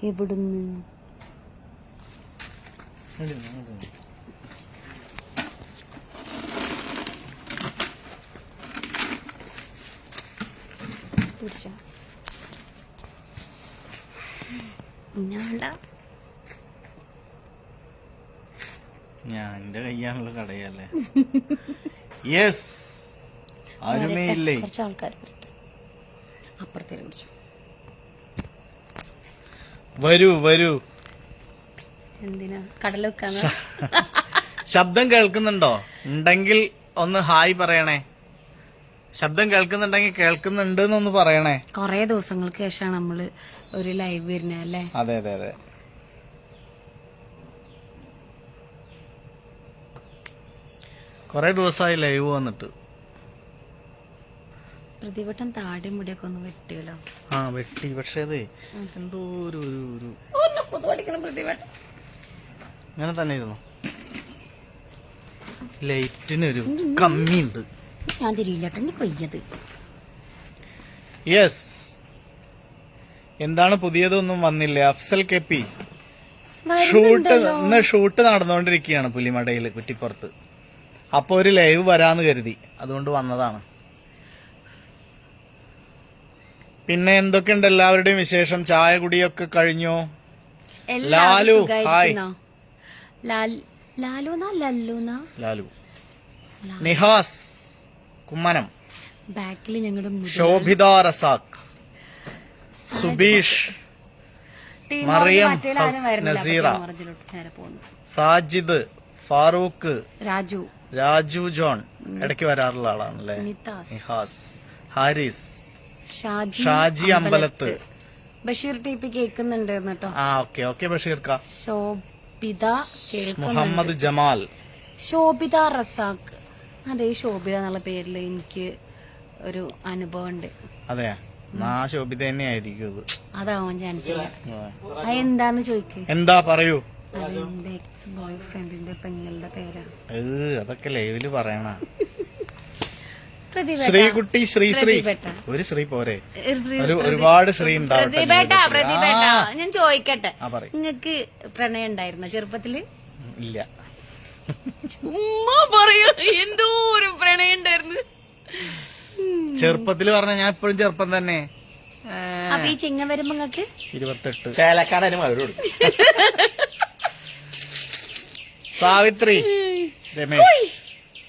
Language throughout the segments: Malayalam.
എവിടുന്ന്? ഞാൻ എന്റെ കയ്യാണല്ലോ കടയല്ലേ. യെസ്, ആരുമേയില്ലേ? കുറച്ച് ആൾക്കാർ അപ്പുറത്തേക്ക് പിടിച്ചു. വരൂ വരൂ. എന്തിനാ കടല വെക്കാൻ? ശബ്ദം കേൾക്കുന്നുണ്ടോ? ഉണ്ടെങ്കിൽ ഒന്ന് ഹായ് പറയണേ. ശബ്ദം കേൾക്കുന്നുണ്ടെങ്കിൽ കേൾക്കുന്നുണ്ട് എന്നൊന്ന് പറയണേ. കൊറേ ദിവസങ്ങൾക്ക് ശേഷമാണ് നമ്മള് ഒരു ലൈവ് വരുന്നത് അല്ലേ? അതെ അതെ അതെ. കൊറേ ദിവസമായി ലൈവ് വന്നിട്ട്. പ്രതിവട്ടം താടി മുടിയൊക്കെ ഒന്ന് വെട്ടിയല്ലോ. ആ വെട്ടി, പക്ഷെ അതെ എന്തോ ഒരു പ്രതിവട്ടം ഇങ്ങനെ തന്നെ ഇരുന്നു. ലൈറ്റിനൊരു കമ്മിയുണ്ട്. ഞാൻ തിരിയില്ലട്ടോ, നീ കൊയ്യത്. യെസ്, എന്താണ് പുതിയതൊന്നും വന്നില്ല. അഫ്സൽ കെപ്പി ഇന്ന് ഷൂട്ട് നടന്നുകൊണ്ടിരിക്കുകയാണ് പുലിമടയില് കുറ്റിപ്പുറത്ത്. അപ്പൊ ഒരു ലൈവ് വരാന്ന് കരുതി, അതുകൊണ്ട് വന്നതാണ്. പിന്നെ എന്തൊക്കെയുണ്ട് എല്ലാവരുടെയും വിശേഷം? ചായ കുടിയൊക്കെ കഴിഞ്ഞോ? ലാലു ഹായ്. ലാലു നിഹാസ് കുമ്മനം, ബാക്കിൽ ഞങ്ങളുടെ ശോഭിത റസാഖ്, സുബീഷ്, മറിയം നസീറ, സാജിദ്, ഫാറൂഖ്, രാജു ജോൺ ഇടയ്ക്ക് വരാറുള്ള ആളാണല്ലേ. നിഹാസ്, ഹാരിസ്, ഷാജി അമ്പലത്ത്, ബഷീർ ടി പി കേൾക്കുന്നുണ്ട് കേട്ടോ. ആ ഓക്കെ ഓക്കെ ബഷീർക്ക. ശോഭിത, മുഹമ്മദ് ജമാൽ, ശോഭിത റസാഖ്. അതെ, ശോഭിത എന്നുള്ള പേരിൽ എനിക്ക് ഒരു അനുഭവം ഉണ്ട്. അതെ, ശോഭിത തന്നെ ആയിരിക്കും. അതാവാൻ ചാൻസ് ഇല്ല. എന്താന്ന് ചോദിക്ക്. എന്താ പറയൂ. അതെന്റെ എക്സ് ബോയ് ഫ്രണ്ടിന്റെ പെങ്ങളുടെ പേരാ. അതൊക്കെ ലൈവില് പറയണ. ശ്രീകുട്ടി, ശ്രീ ഒരു ശ്രീ പോരെ, ഒരുപാട് ശ്രീ ഉണ്ടാവട്ടെ. ഞാൻ ചോദിക്കട്ടെ, നിങ്ങക്ക് പ്രണയം ഉണ്ടായിരുന്നോ ചെറുപ്പത്തില്? ഇല്ല. ചുമ്മാ പറയൂ, എന്തോ ഒരു പ്രണയം ഉണ്ടായിരുന്നു ചെറുപ്പത്തില് പറഞ്ഞ. ഞാൻ ഇപ്പോഴും ചെറുപ്പം തന്നെ. അപ്പൊ ഈ ചിങ്ങ വരുമ്പോ നിങ്ങക്ക് 28. ചേലക്കാടനും അവരോട്. സാവിത്രി, രമേശ്,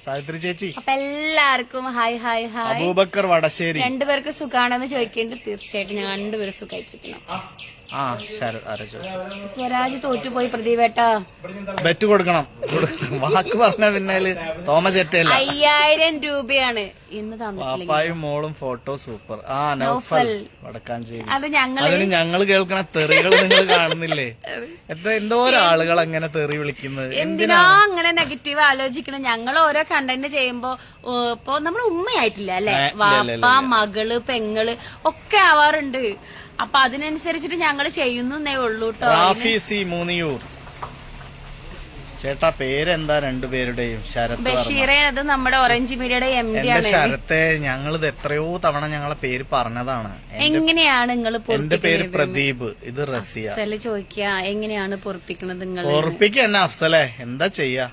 സാവിത്രി ചേച്ചി. അപ്പൊ എല്ലാവർക്കും hi hi hi. Abubakar Vadasseri. രണ്ടുപേർക്ക് സുഖാണെന്ന് ചോദിക്കേണ്ടത്. തീർച്ചയായിട്ടും ഞാൻ രണ്ടുപേരും സുഖമായിട്ടിരിക്കണം. സ്വരാജ് തോറ്റുപോയി പ്രദീപേട്ട. ബെറ്റ് കൊടുക്കണം. വാക്ക് പറഞ്ഞ പിന്നാല് തോമചേറ്റല്ല. 5000 രൂപയാണ് ഇന്ന് തന്നിട്ടില്ല. പാപ്പായും മോളും ഫോട്ടോ സൂപ്പർ. നൗഫൽ വടക്കാഞ്ചേരി. അത് ഞങ്ങള് കേൾക്കണ തെറികൾ നിങ്ങൾ കാണുന്നില്ലേ? എന്തോരോ ആളുകൾ അങ്ങനെ തെറി വിളിക്കുന്നത്. എന്തിനാ അങ്ങനെ നെഗറ്റീവ് ആലോചിക്കണം? ഞങ്ങൾ ഓരോ കണ്ടന്റ് ചെയ്യുമ്പോ ഇപ്പൊ നമ്മൾ ഉമ്മയായിട്ടില്ല അല്ലെ, വാപ്പ, മകള്, പെങ്ങള് ഒക്കെ ആവാറുണ്ട്. അപ്പൊ അതിനനുസരിച്ചിട്ട് ഞങ്ങൾ ചെയ്യുന്നേ ഉള്ളൂ കേട്ടോ. മൂന്നിയൂർ ചേട്ടാ, പേരെന്താ രണ്ടുപേരുടെയും? ശരത്, ബഷീറെ. അത് നമ്മുടെ ഓറഞ്ച് മീഡിയയുടെ MD ആണ്. ശരത്തെ, ഞങ്ങളിത് എത്രയോ തവണ ഞങ്ങളെ പേര് പറഞ്ഞതാണ്. എങ്ങനെയാണ് നിങ്ങൾ? എന്റെ പേര് പ്രദീപ്, ഇത് റസിയ. അഫ്സല് ചോദിക്കുക എങ്ങനെയാണ് പൊറപ്പിക്കണത് നിങ്ങൾ? പൊറപ്പിക്ക എന്നെ അഫ്സലെ, എന്താ ചെയ്യാ?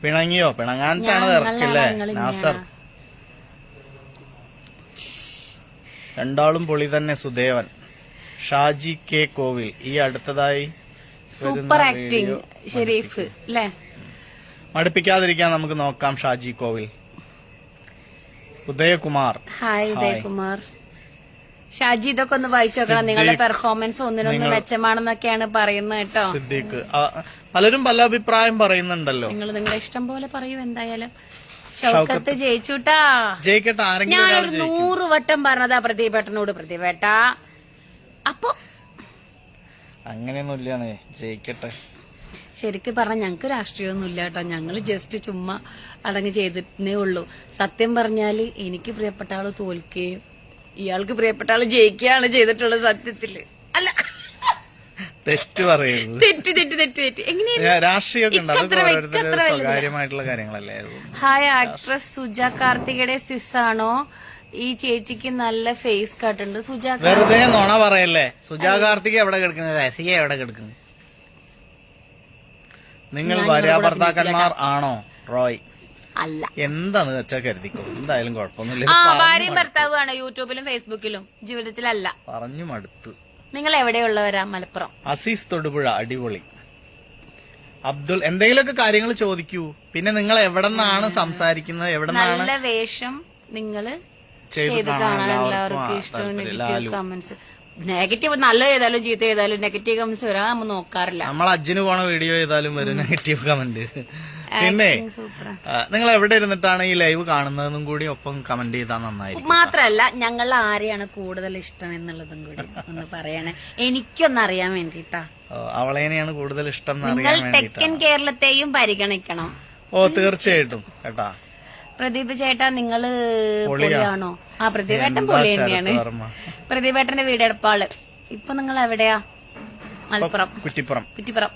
പിണങ്ങിയോ? പിണങ്ങാനാണ് ഇറക്കില്ലേ നാസർ. രണ്ടാളും പൊളി തന്നെ. സുദേവൻ, ഷാജി കെ കോവിൽ. ഈ അടുത്തതായി സൂപ്പർ ആക്ടിങ് ഷെരീഫ് അല്ലേ? മടുപ്പിക്കാതിരിക്കാൻ നമുക്ക് നോക്കാം. ഷാജി കോവിൽ, ഉദയകുമാർ. ഹായ് ഉദയകുമാർ. ഷാജി, ഇതൊക്കെ ഒന്ന് വായിച്ചു നോക്കണം. നിങ്ങളുടെ പെർഫോമൻസ് ഒന്നിനൊന്ന് മെച്ചമാണെന്നൊക്കെയാണ് പറയുന്നത് കേട്ടോ. സിദ്ദീഖ്, പലരും പല അഭിപ്രായം പറയുന്നുണ്ടല്ലോ. നിങ്ങൾ നിങ്ങളുടെ ഇഷ്ടം പോലെ പറയൂ. എന്തായാലും ഷൗക്കത്ത് ജയിച്ചുട്ടാ. ജയിക്കട്ടെ. ഞാനൊരു 100 വട്ടം പറഞ്ഞതാ പ്രദീപേട്ടനോട്, പ്രദീപേട്ട. അപ്പൊ അങ്ങനെയൊന്നുമില്ലാന്നേ, ജയിക്കട്ടെ. ശരിക്കും പറഞ്ഞ ഞങ്ങക്ക് രാഷ്ട്രീയമൊന്നും ഇല്ല കേട്ടോ. ഞങ്ങള് ജസ്റ്റ് ചുമ്മാ അതങ്ങ് ചെയ്തിട്ടേ ഉള്ളൂ. സത്യം പറഞ്ഞാല് എനിക്ക് പ്രിയപ്പെട്ട ആള് തോൽക്കുകയും ഇയാൾക്ക് പ്രിയപ്പെട്ട ആള് ജയിക്കുകയാണ് ചെയ്തിട്ടുള്ളത്. സത്യത്തില് അല്ല, തെറ്റ് പറയുന്നത്. തെറ്റ് എങ്ങനെയാ? രാഷ്ട്രീയമൊക്കെ കാര്യമായിട്ടുള്ള കാര്യങ്ങളല്ലേ. ഹായ് ആക്ട്രസ് സുജ കാർത്തികയുടെ സിസ് ആണോ? ഈ ചേച്ചിക്ക് നല്ല ഫേസ് കട്ട് ഉണ്ട്. സുജാ വെറുതെ നുണ പറയല്ലേ. സുജാ കാർത്തിക് എവിടെ കിടക്കുന്നത്? രസിക എവിടെ കിടക്കുന്നത്? നിങ്ങൾ ഭാര്യാഭർത്താക്കന്മാർ ആണോ റോയ്? അല്ല. എന്താന്ന് വെച്ചാ കരുതിക്കോ, എന്തായാലും കുഴപ്പമൊന്നുമില്ല. ഭാര്യയും ഭർത്താവുമാണ് യൂട്യൂബിലും ഫേസ്ബുക്കിലും, ജീവിതത്തിലല്ല. പറഞ്ഞു മടുത്ത്. നിങ്ങൾ എവിടെയുള്ളവരാ? മലപ്പുറം. അസീസ് തൊടുപുഴ അടിപൊളി. അബ്ദുൾ എന്തെങ്കിലുമൊക്കെ കാര്യങ്ങൾ ചോദിക്കൂ. പിന്നെ നിങ്ങൾ എവിടെ നിന്നാണ് സംസാരിക്കുന്നത്, എവിടെ നിന്നാണ്? നല്ല വേഷം നിങ്ങള് ചെയ്ത് ചെയ്ത് കാണാൻ എല്ലാവർക്കും ഇഷ്ടം. നെഗറ്റീവ് കമന്റ്സ്, നെഗറ്റീവ് നല്ല ചെയ്താലും ചീത്ത ചെയ്താലും നെഗറ്റീവ് കമന്റ്സ് വരാൻ നമ്മൾ നോക്കാറില്ല. നമ്മൾ അജ്ജിന് പോണ വീഡിയോ ചെയ്താലും വരും നെഗറ്റീവ് കമന്റ്. പിന്നെ സൂപ്പർ. നിങ്ങൾ എവിടെ ഇരുന്നിട്ടാണ് ഈ ലൈവ് കാണുന്നതെന്നും കൂടി ഒപ്പം കമന്റ് ചെയ്താൽ നന്നായിരിക്കും. മാത്രല്ല ഞങ്ങൾ ആരെയാണ് കൂടുതൽ ഇഷ്ടം എന്നുള്ളതും കൂടി ഒന്ന് പറയണേ, എനിക്കൊന്നറിയാൻ വേണ്ടിട്ടാ. അവളേനെയാണ് കൂടുതൽ ഇഷ്ടം നിങ്ങൾ തെക്കൻ കേരളത്തെയും പരിഗണിക്കണം. ഓ തീർച്ചയായിട്ടും കേട്ടാ. പ്രദീപ് ചേട്ടാ നിങ്ങള് പൊളിയാണോ? ആ പ്രദീപേട്ടൻ പൊളി തന്നെയാണ്. പ്രദീപേട്ടന്റെ വീട് എടപ്പാള്. ഇപ്പൊ നിങ്ങൾ എവിടെയാ? മലപ്പുറം കുറ്റിപ്പുറം. കുറ്റിപ്പുറം.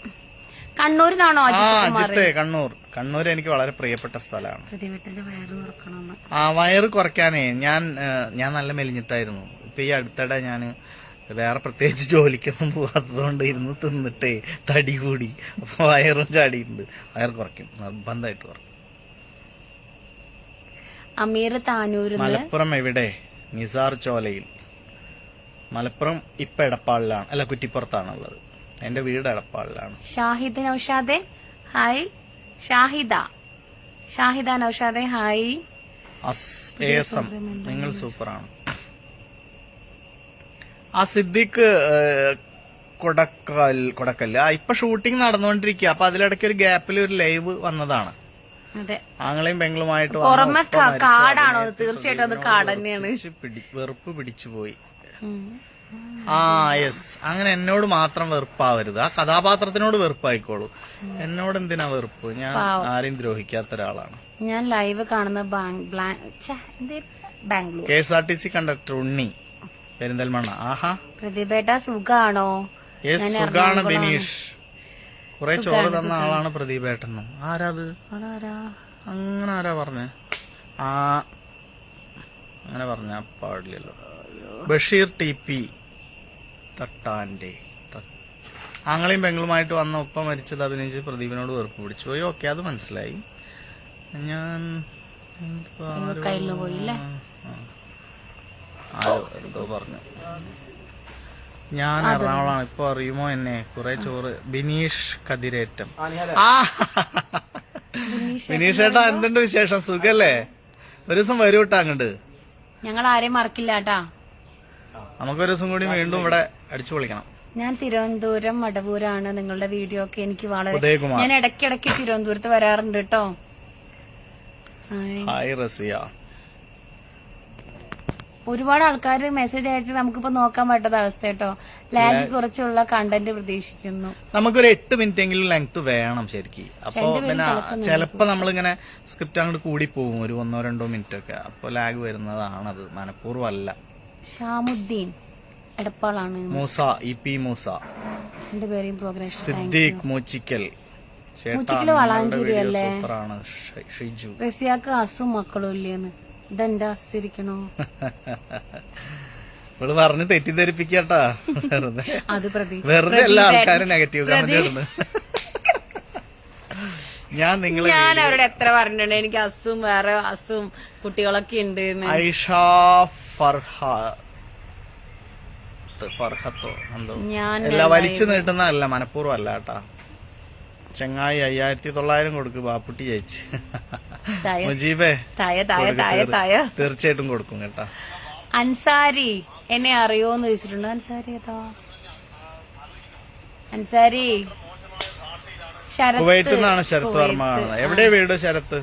കണ്ണൂരിനാണോ? അജിത്തെ കണ്ണൂർ. കണ്ണൂർ എനിക്ക് വളരെ പ്രിയപ്പെട്ട സ്ഥലമാണ്. പ്രദീപേട്ടന്റെ വയറ് കുറക്കണമെന്ന്. ആ വയറ് കുറയ്ക്കാനേ ഞാൻ നല്ല മെലിഞ്ഞിട്ടായിരുന്നു. ഇപ്പൊ ഈ അടുത്തിടെ ഞാന് വേറെ പ്രത്യേകിച്ച് ജോലിക്കൊന്നും പോകാത്തതുകൊണ്ട് ഇരുന്ന് തിന്നിട്ടേ തടി കൂടി. അപ്പൊ വയറും ചാടിയിട്ടുണ്ട്. വയറ് കുറയ്ക്കും, നിർബന്ധമായിട്ട് കുറയ്ക്കും. അമീർ താനൂർ. മലപ്പുറം എവിടെ? നിസാർ ചോലയിൽ. മലപ്പുറം ഇപ്പൊ എടപ്പാളിലാണ്, അല്ല കുറ്റിപ്പുറത്താണുള്ളത്. എന്റെ വീട് എടപ്പാളിലാണ്. ഷാഹിദ് നൌഷാദെ ഹായ്. ഷാഹിദ നൌഷാദെ ഹായ്. നിങ്ങൾ സൂപ്പറാണ്. ആ സിദ്ദിഖ് കൊടക്കല്ല് ഇപ്പൊ ഷൂട്ടിംഗ് നടന്നുകൊണ്ടിരിക്കുക. അപ്പൊ അതിലിടയ്ക്ക് ഒരു ഗ്യാപ്പിൽ ഒരു ലൈവ് വന്നതാണ്. ആങ്ങളെയും പെങ്ങളുമായിട്ട് കാടാണോ? തീർച്ചയായിട്ടും അത് കാട് തന്നെയാണ്. വെറുപ്പ് പിടിച്ചുപോയി. യെസ്. അങ്ങനെ എന്നോട് മാത്രം വെറുപ്പാവരുത്. ആ കഥാപാത്രത്തിനോട് വെറുപ്പായിക്കോളൂ. എന്നോട് എന്തിനാ വെറുപ്പ്? ഞാൻ ആരെയും ദ്രോഹിക്കാത്ത ഒരാളാണ്. ഞാൻ ലൈവ് കാണുന്ന ബാംഗ്ലൂർ. KSRTC കണ്ടക്ടർ ഉണ്ണി പെരിന്തൽമണ്ണ. ആഹാ പ്രതിഭേട്ട സുഖാണോ? യെസ് സുഖാണ് ബിനീഷ്. കുറെ ചോറ് തന്ന ആളാണ് പ്രദീപേട്ടനും. ആരാത്? അങ്ങനെ ആരാ പറഞ്ഞ? അങ്ങനെ പറഞ്ഞ പാടില്ലല്ലോ. ബഷീർ TP തട്ടാന്റെ. ആങ്ങളെയും പെങ്ങളുമായിട്ട് വന്ന ഒപ്പം മരിച്ചത് അഭിനയിച്ച് പ്രദീപിനോട് വെറുപ്പ് പിടിച്ചു പോയി. ഓക്കെ, അത് മനസ്സിലായി. ഞാൻ എന്തോ പറഞ്ഞു. ഞാൻ എറണാകുളമാണ്. ഇപ്പൊ അറിയുമോ എന്നെ? കുറെ ചോറ്. ബിനീഷ് കതിരേറ്റം. ബിനീഷ് ചേട്ടാ എന്തുണ്ട് വിശേഷം? സുഖല്ലേ? ഒരു ദിവസം വരൂട്ടാ അങ്ങോട്ട്. ഞങ്ങൾ ആരെയും മറക്കില്ല കേട്ടാ. നമുക്കൊരു ദിവസം കൂടി വീണ്ടും ഇവിടെ അടിച്ചു പൊളിക്കണം. ഞാൻ തിരുവനന്തപുരം മടവൂരാണ്. നിങ്ങളുടെ വീഡിയോ ഒക്കെ എനിക്ക് വളരെ, ഞാൻ ഇടയ്ക്കിടയ്ക്ക് തിരുവനന്തപുരത്ത് വരാറുണ്ട് കേട്ടോ. ഹായ് റസിയ. ഒരുപാട് ആൾക്കാർ മെസ്സേജ് അയച്ച് നമുക്കിപ്പോ നോക്കാൻ പറ്റാത്ത അവസ്ഥ കേട്ടോ. ലാഗ് കുറച്ചുള്ള കണ്ടന്റ് പ്രതീക്ഷിക്കുന്നു. നമുക്കൊരു 8 മിനിറ്റ് എങ്കിലും ലെങ്ത് വേണം ശരിക്കും. അപ്പൊ പിന്നെ ചിലപ്പോ നമ്മളിങ്ങനെ സ്ക്രിപ്റ്റ് അങ്ങോട്ട് കൂടി പോകും, ഒരു 1-2 മിനിറ്റ് ഒക്കെ. അപ്പൊ ലാഗ് വരുന്നതാണത്, മനഃപൂർവ്വമല്ല. ഷാമുദ്ദീൻ എടപ്പാളാണ്. മൂസ EP മൂസ. രണ്ടുപേരെയും പ്രോഗ്രാം. സിദ്ദീഖ് മൂച്ചിക്കൽ. വളാഞ്ചേരി അല്ലേ? സൂപ്പറാണ്. ഷിജു. റസിയാക്ക് അസും മക്കളും ഇല്ലേന്ന്. ഇതെന്റെ അസിരിക്കണോ? ഇവള് പറഞ്ഞ് തെറ്റിദ്ധരിപ്പിക്കട്ടാ. വെറുതെ എല്ലാ ആൾക്കാരും നെഗറ്റീവ് കമന്റ് ഇടുന്നു. ഞാൻ അവരോട് എത്ര പറഞ്ഞിട്ടുണ്ട് എനിക്ക് അസും വേറെ അസും കുട്ടികളൊക്കെ ഉണ്ട്. ഐഷ ഫർഹത്തോ എന്തോ വലിച്ചു നീട്ടുന്നതല്ല, മനഃപൂർവ്വം അല്ല കേട്ടാ. ചെങ്ങായി 5900 കൊടുക്കും. ബാപ്പുട്ടി ജയിച്ച്. മുജീബേ തീർച്ചയായിട്ടും കൊടുക്കും കേട്ടാ. അൻസാരി എന്നെ അറിയോന്ന് ചോദിച്ചിട്ടുണ്ട്. അൻസാരി ഏതാ? അൻസാരി കുവൈറ്റിൽ നിന്നാണ് ശരത് വർമ്മ കാണുന്നത്. എവിടെ വീട് ശരത്ത്?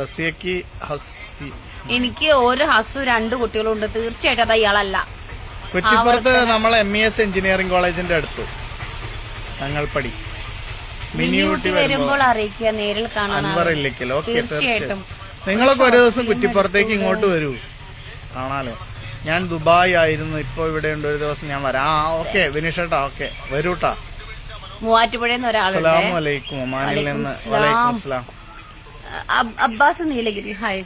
റസിയക്ക് ഹസി. എനിക്ക് ഒരു ഹസു 2 കുട്ടികളുണ്ട്. തീർച്ചയായിട്ടും അത് ഇയാളല്ല. കുറ്റിപ്പുറത്ത് നമ്മളെ MES എഞ്ചിനീയറിംഗ് കോളേജിന്റെ അടുത്ത് ഞങ്ങൾപ്പടി. മിനിയൂട്ടി വരുമ്പോൾ അറിയിക്കുക, നേരിൽ കാണാൻ. തീർച്ചയായിട്ടും നിങ്ങളൊക്കെ ഒരു ദിവസം കുറ്റിപ്പുറത്തേക്ക് ഇങ്ങോട്ട് വരൂ, കാണാലോ. ഞാൻ ദുബായ് ആയിരുന്നു, ഇപ്പൊ ഇവിടെ ഉണ്ട്. ഒരു ദിവസം ഞാൻ വരാം. Okay വിനീഷേട്ടാ, okay വരൂട്ടാ. മൂവാറ്റുപുഴന്ന് ഒരാളുണ്ട്. അസ്സലാമലൈക്കും. ഒമാനിൽ നിന്ന്. വലൈക്കും അസ്സലാം. Abbas Nilgiri hi.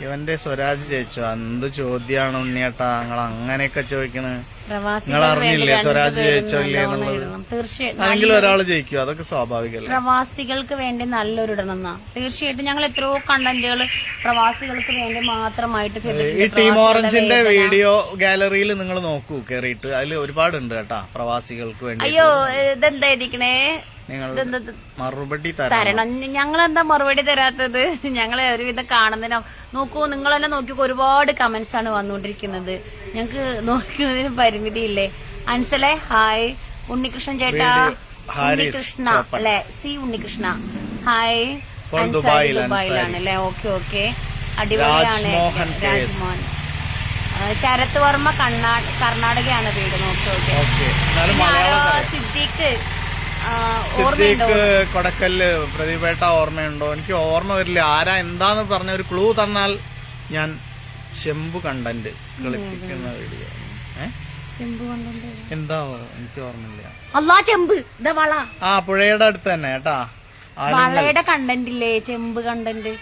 ഇവന്റെ സ്വരാജ് ചോദിച്ചോ എന്ത് ചോദ്യാണ് ഉണ്ണിയേട്ടാ നിങ്ങൾ അങ്ങനെയൊക്കെ ചോദിക്കണ്? നിങ്ങൾ പ്രവാസികൾ അറിഞ്ഞില്ലേ സ്വരാജ് ജയിച്ചോ ഇല്ലേ എന്നുള്ളത്? തീർച്ചയായും ആരെങ്കിലും ഒരാൾ ജയിക്കും, അതൊക്കെ സ്വാഭാവികല്ലേ. പ്രവാസികൾക്ക് വേണ്ടി നല്ലൊരു ഇടണം എന്നാ. തീർച്ചയായിട്ടും ഞങ്ങൾ എത്രയോ കണ്ടന്റുകൾ പ്രവാസികൾക്ക് വേണ്ടി മാത്രമായിട്ട് ഈ ചെയ്തിട്ടുണ്ട്. ടീം ഓറഞ്ചിന്റെ വീഡിയോ ഗാലറിയിൽ നിങ്ങൾ നോക്കൂ കേറിയിട്ട്, അതിൽ ഒരുപാടുണ്ട് കേട്ടാ പ്രവാസികൾക്ക് വേണ്ടി. അയ്യോ ഇതെന്താ ഇരിക്കണേ, നിങ്ങൾ മറുപടി തരണം. ഞങ്ങളെന്താ മറുപടി തരാത്തത്? ഞങ്ങളെ ഒരുവിധം കാണുന്നതിനോ നോക്കൂ, നിങ്ങൾ തന്നെ നോക്കിക്കോ, ഒരുപാട് കമന്റ്സ് ആണ് വന്നുകൊണ്ടിരിക്കുന്നത്. ഞങ്ങക്ക് നോക്കുന്നതിന് പരിമിതിയില്ലേ. അൻസലെ ഹായ്, ഉണ്ണികൃഷ്ണൻ ചേട്ടാ, ഉണ്ണികൃഷ്ണ അല്ലെ, സി ഉണ്ണികൃഷ്ണ ഹായ്. അൻസാരി ദുബായിലാണ് അല്ലെ, ഓക്കെ ഓക്കെ, അടിപൊളിയാണ്. രാജ്മോഹൻ, ശരത് വർമ്മ കർണാടകയാണ് വീട്, നോക്കി ഓക്കെ. സിദ്ദീഖ് സിദ്ദീഖ് കൊടക്കല്ല്, പ്രതിഭേട്ട ഓർമ്മയുണ്ടോ? എനിക്ക് ഓർമ്മ വരില്ല. ആരാ എന്താന്ന് പറഞ്ഞ ഒരു ക്ലൂ തന്നാൽ ഞാൻ. ചെമ്പു കണ്ടന്റ് കളിപ്പിക്കുന്ന വീഡിയോ എന്താ എനിക്ക് ഓർമ്മയില്ല. അല്ലാ ചെമ്പ് ഇതാ വള, ആ പുഴയുടെ അടുത്ത് തന്നെ കേട്ടാ. വളയുടെ കണ്ടന്റ് ഇല്ലേ, ചെമ്പ് കണ്ടന്റ്